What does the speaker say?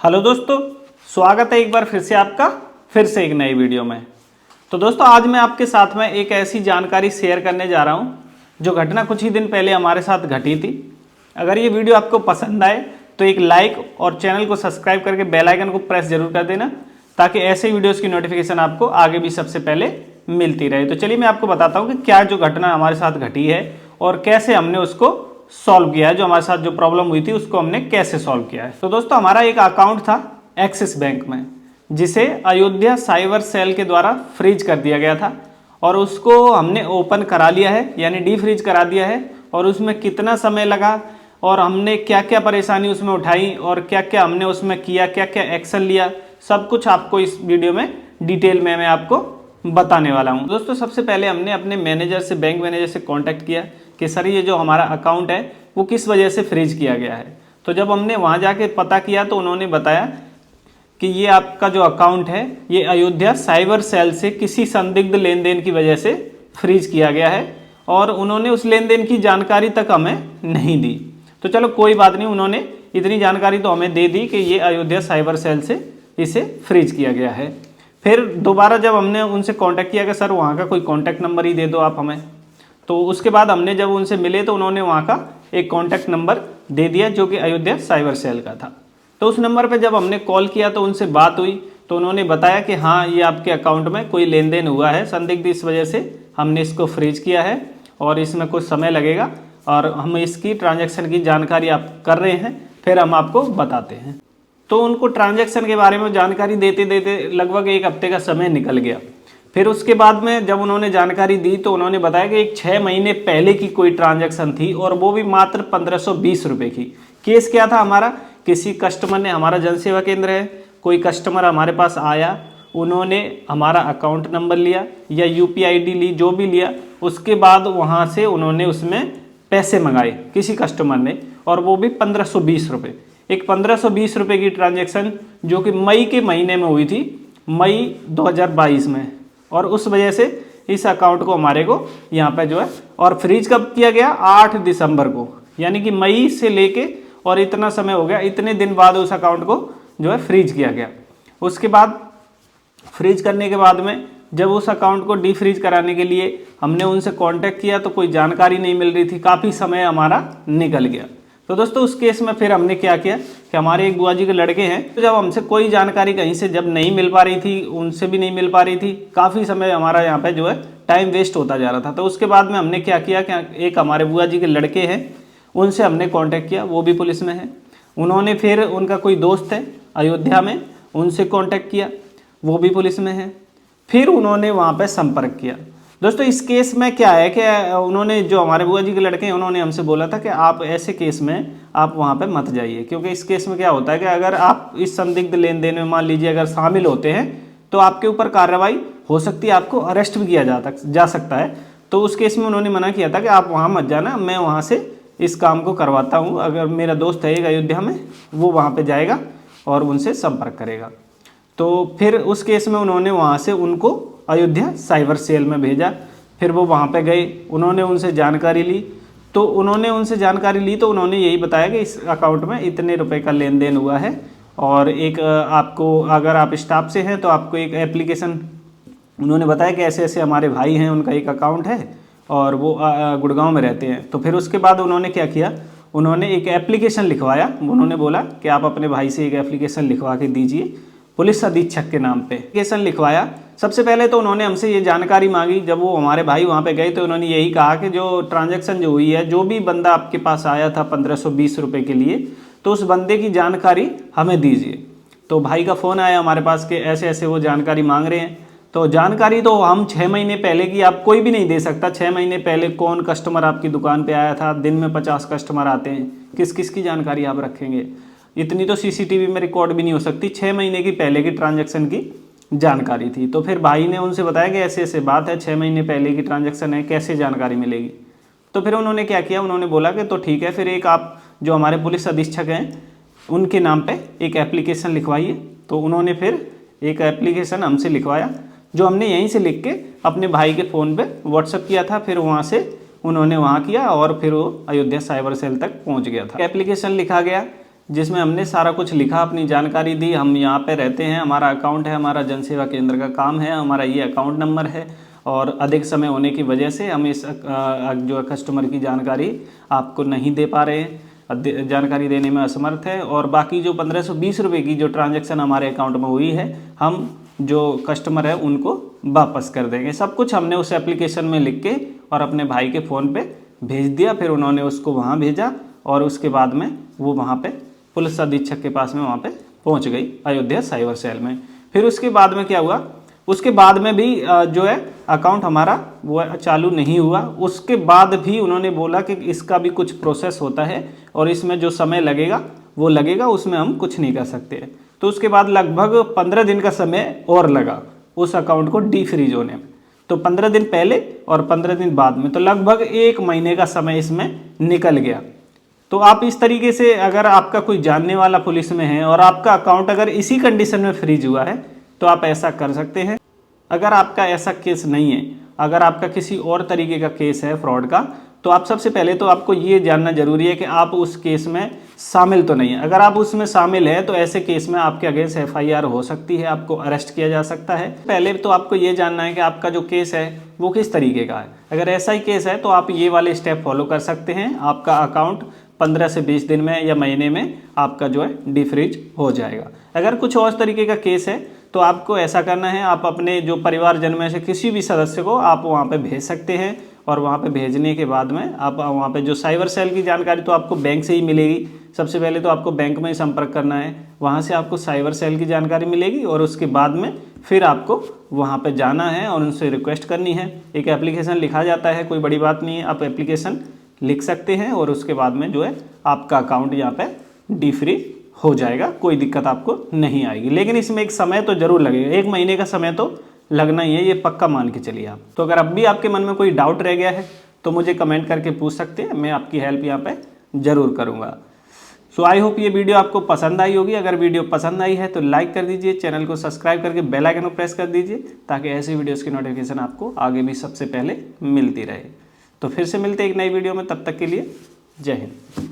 Hello दोस्तों, स्वागत है एक बार फिर से आपका फिर से एक नई वीडियो में। तो दोस्तों आज मैं आपके साथ में एक ऐसी जानकारी शेयर करने जा रहा हूं जो घटना कुछ ही दिन पहले हमारे साथ घटी थी। अगर ये वीडियो आपको पसंद आए तो एक लाइक और चैनल को सब्सक्राइब करके बेल आइकन को प्रेस जरूर कर देना ताकि ऐसे वीडियोज़ की नोटिफिकेशन आपको आगे भी सबसे पहले मिलती रहे। तो चलिए मैं आपको बताता हूँ कि क्या जो घटना हमारे साथ घटी है और कैसे हमने उसको सॉल्व किया है। जो हमारे साथ जो प्रॉब्लम हुई थी उसको हमने कैसे सॉल्व किया है। तो दोस्तों हमारा एक अकाउंट था एक्सिस बैंक में जिसे अयोध्या साइबर सेल के द्वारा फ्रीज कर दिया गया था और उसको हमने ओपन करा लिया है, यानी डी फ्रीज करा दिया है। और उसमें कितना समय लगा और हमने क्या क्या परेशानी उसमें उठाई और क्या क्या हमने उसमें किया, क्या क्या एक्शन लिया, सब कुछ आपको इस वीडियो में डिटेल में मैं आपको बताने वाला हूं। दोस्तों सबसे पहले हमने अपने मैनेजर से, बैंक मैनेजर से कांटेक्ट किया कि सर ये जो हमारा अकाउंट है वो किस वजह से फ्रीज किया गया है। तो जब हमने वहां जाके पता किया तो उन्होंने बताया कि ये आपका जो अकाउंट है ये अयोध्या साइबर सेल से किसी संदिग्ध लेन देन की वजह से फ्रीज किया गया है और उन्होंने उस लेन देन की जानकारी तक हमें नहीं दी। तो चलो कोई बात नहीं, उन्होंने इतनी जानकारी तो हमें दे दी कि ये अयोध्या साइबर सेल से इसे फ्रीज किया गया है। फिर दोबारा जब हमने उनसे कांटेक्ट किया कि सर वहाँ का कोई कांटेक्ट नंबर ही दे दो आप हमें, तो उसके बाद हमने जब उनसे मिले तो उन्होंने वहाँ का एक कांटेक्ट नंबर दे दिया जो कि अयोध्या साइबर सेल का था। तो उस नंबर पे जब हमने कॉल किया तो उनसे बात हुई तो उन्होंने बताया कि हाँ ये आपके अकाउंट में कोई लेन देन हुआ है संदिग्ध, इस वजह से हमने इसको फ्रीज किया है और इसमें कुछ समय लगेगा और हम इसकी ट्रांजैक्शन की जानकारी आप कर रहे हैं, फिर हम आपको बताते हैं। तो उनको ट्रांजैक्शन के बारे में जानकारी देते देते लगभग एक हफ्ते का समय निकल गया। फिर उसके बाद में जब उन्होंने जानकारी दी तो उन्होंने बताया कि एक 6 महीने पहले की कोई ट्रांजैक्शन थी और वो भी मात्र 1520 रुपये की। केस क्या था हमारा, किसी कस्टमर ने, हमारा जनसेवा केंद्र है, कोई कस्टमर हमारे पास आया, उन्होंने हमारा अकाउंट नंबर लिया या UPI ID ली, जो भी लिया, उसके बाद वहाँ से उन्होंने उसमें पैसे मंगाए किसी कस्टमर ने और वो भी 1520 रुपये। एक 1520 रुपये की ट्रांजैक्शन जो कि मई के महीने में हुई थी, मई 2022 में, और उस वजह से इस अकाउंट को हमारे को यहाँ पे जो है, और फ्रीज कब किया गया, 8 दिसंबर को, यानी कि मई से लेके और इतना समय हो गया, इतने दिन बाद उस अकाउंट को जो है फ्रीज किया गया। उसके बाद फ्रीज करने के बाद में जब उस अकाउंट को डी फ्रीज कराने के लिए हमने उनसे कांटेक्ट किया तो कोई जानकारी नहीं मिल रही थी, काफ़ी समय हमारा निकल गया। तो दोस्तों उस केस में फिर हमने क्या किया कि हमारे एक बुआ जी के लड़के हैं, तो जब हमसे कोई जानकारी कहीं से जब नहीं मिल पा रही थी, उनसे भी नहीं मिल पा रही थी, काफ़ी समय हमारा यहाँ पे जो है टाइम वेस्ट होता जा रहा था। तो उसके बाद में हमने क्या किया कि एक हमारे बुआ जी के लड़के हैं, उनसे हमने कांटेक्ट किया, वो भी पुलिस में है। उन्होंने फिर उनका कोई दोस्त है अयोध्या में, उनसे कांटेक्ट किया, वो भी पुलिस में है। फिर उन्होंने वहाँ पे संपर्क किया। दोस्तों इस केस में क्या है कि उन्होंने, जो हमारे बुआ जी के लड़के हैं, उन्होंने हमसे बोला था कि आप ऐसे केस में आप वहाँ पे मत जाइए, क्योंकि इस केस में क्या होता है कि अगर आप इस संदिग्ध लेन देन में मान लीजिए अगर शामिल होते हैं तो आपके ऊपर कार्रवाई हो सकती है, आपको अरेस्ट भी किया जा सकता है। तो उस केस में उन्होंने मना किया था कि आप वहाँ मत जाना, मैं वहाँ से इस काम को करवाता हूँ। अगर मेरा दोस्त है एक अयोध्या में, वो वहाँ पर जाएगा और उनसे संपर्क करेगा। तो फिर उस केस में उन्होंने वहाँ से उनको अयोध्या साइबर सेल में भेजा। फिर वो वहाँ पे गए, उन्होंने उनसे जानकारी ली। तो उन्होंने उनसे जानकारी ली तो उन्होंने यही बताया कि इस अकाउंट में इतने रुपए का लेन देन हुआ है और एक आपको, अगर आप स्टाफ से हैं तो आपको एक एप्लीकेशन, उन्होंने बताया कि ऐसे ऐसे हमारे भाई हैं, उनका एक अकाउंट है और वो गुड़गांव में रहते हैं। तो फिर उसके बाद उन्होंने क्या किया, उन्होंने एक एप्लीकेशन लिखवाया। उन्होंने बोला कि आप अपने भाई से एक एप्लीकेशन लिखवा के दीजिए, पुलिस अधीक्षक के नाम पे एप्लीकेशन लिखवाया। सबसे पहले तो उन्होंने हमसे ये जानकारी मांगी, जब वो हमारे भाई वहाँ पे गए तो उन्होंने यही कहा कि जो ट्रांजैक्शन जो हुई है, जो भी बंदा आपके पास आया था 1520 रुपये के लिए, तो उस बंदे की जानकारी हमें दीजिए। तो भाई का फ़ोन आया हमारे पास कि ऐसे ऐसे वो जानकारी मांग रहे हैं। तो जानकारी तो हम 6 महीने पहले की आप कोई भी नहीं दे सकता। 6 महीने पहले कौन कस्टमर आपकी दुकान पर आया था, दिन में 50 कस्टमर आते हैं, किस किस की जानकारी आप रखेंगे, इतनी तो CCTV में रिकॉर्ड भी नहीं हो सकती। 6 महीने की पहले की ट्रांजैक्शन की जानकारी थी। तो फिर भाई ने उनसे बताया कि ऐसे ऐसे बात है, 6 महीने पहले की ट्रांजैक्शन है, कैसे जानकारी मिलेगी। तो फिर उन्होंने क्या किया, उन्होंने बोला कि तो ठीक है, फिर एक आप जो हमारे पुलिस अधीक्षक हैं उनके नाम पे एक एप्लीकेशन लिखवाइए। तो उन्होंने फिर एक एप्लीकेशन हमसे लिखवाया, जो हमने यहीं से लिख के अपने भाई के फ़ोन पर व्हाट्सअप किया था। फिर वहाँ से उन्होंने वहाँ किया और फिर वो अयोध्या साइबर सेल तक पहुँच गया था। एप्लीकेशन लिखा गया, जिसमें हमने सारा कुछ लिखा, अपनी जानकारी दी, हम यहाँ पे रहते हैं, हमारा अकाउंट है, हमारा जन सेवा केंद्र का काम है, हमारा ये अकाउंट नंबर है और अधिक समय होने की वजह से हम इस जो कस्टमर की जानकारी आपको नहीं दे पा रहे हैं, जानकारी देने में असमर्थ है। और बाकी जो 1520 रुपये की जो ट्रांजैक्शन हमारे अकाउंट में हुई है, हम जो कस्टमर है उनको वापस कर देंगे। सब कुछ हमने उस एप्लीकेशन में लिख के और अपने भाई के फ़ोन पे भेज दिया। फिर उन्होंने उसको वहाँ भेजा और उसके बाद में वो वहाँ पे पुलिस अधीक्षक के पास में वहाँ पे पहुँच गई, अयोध्या साइबर सेल में। फिर उसके बाद में क्या हुआ, उसके बाद में भी जो है अकाउंट हमारा वो चालू नहीं हुआ। उसके बाद भी उन्होंने बोला कि इसका भी कुछ प्रोसेस होता है और इसमें जो समय लगेगा वो लगेगा, उसमें हम कुछ नहीं कर सकते। तो उसके बाद लगभग 15 दिन का समय और लगा उस अकाउंट को डीफ्रीज होने में। तो 15 दिन पहले और 15 दिन बाद में, तो लगभग 1 महीने का समय इसमें निकल गया। तो आप इस तरीके से, अगर आपका कोई जानने वाला पुलिस में है और आपका अकाउंट अगर इसी कंडीशन में फ्रीज हुआ है तो आप ऐसा कर सकते हैं। अगर आपका ऐसा केस नहीं है, अगर आपका किसी और तरीके का केस है फ्रॉड का, तो आप सबसे पहले तो आपको ये जानना जरूरी है कि आप उस केस में शामिल तो नहीं है। अगर आप उसमें शामिल है तो ऐसे केस में आपके अगेंस्ट FIR हो सकती है, आपको अरेस्ट किया जा सकता है। पहले तो आपको ये जानना है कि आपका जो केस है वो किस तरीके का है। अगर ऐसा ही केस है तो आप ये वाले स्टेप फॉलो कर सकते हैं, आपका अकाउंट 15 से 20 दिन में या महीने में आपका जो है डीफ्रीज हो जाएगा। अगर कुछ और तरीके का केस है तो आपको ऐसा करना है, आप अपने जो परिवारजन में से किसी भी सदस्य को आप वहाँ पे भेज सकते हैं और वहाँ पे भेजने के बाद में आप वहाँ पे जो साइबर सेल की जानकारी तो आपको बैंक से ही मिलेगी। सबसे पहले तो आपको बैंक में ही संपर्क करना है, वहाँ से आपको साइबर सेल की जानकारी मिलेगी और उसके बाद में फिर आपको वहाँ पे जाना है और उनसे रिक्वेस्ट करनी है। एक एप्लीकेशन लिखा जाता है, कोई बड़ी बात नहीं है, आप एप्लीकेशन लिख सकते हैं और उसके बाद में जो है आपका अकाउंट यहाँ पे डीफ्री हो जाएगा, कोई दिक्कत आपको नहीं आएगी। लेकिन इसमें एक समय तो जरूर लगेगा, 1 महीने का समय तो लगना ही है, ये पक्का मान के चलिए आप। तो अगर अब भी आपके मन में कोई डाउट रह गया है तो मुझे कमेंट करके पूछ सकते हैं, मैं आपकी हेल्प यहाँ पे जरूर करूँगा। सो आई होप ये वीडियो आपको पसंद आई होगी। अगर वीडियो पसंद आई है तो लाइक कर दीजिए, चैनल को सब्सक्राइब करके बेल आइकन को प्रेस कर दीजिए ताकि ऐसी वीडियोज़ की नोटिफिकेशन आपको आगे भी सबसे पहले मिलती रहे। तो फिर से मिलते हैं एक नई वीडियो में, तब तक के लिए जय हिंद।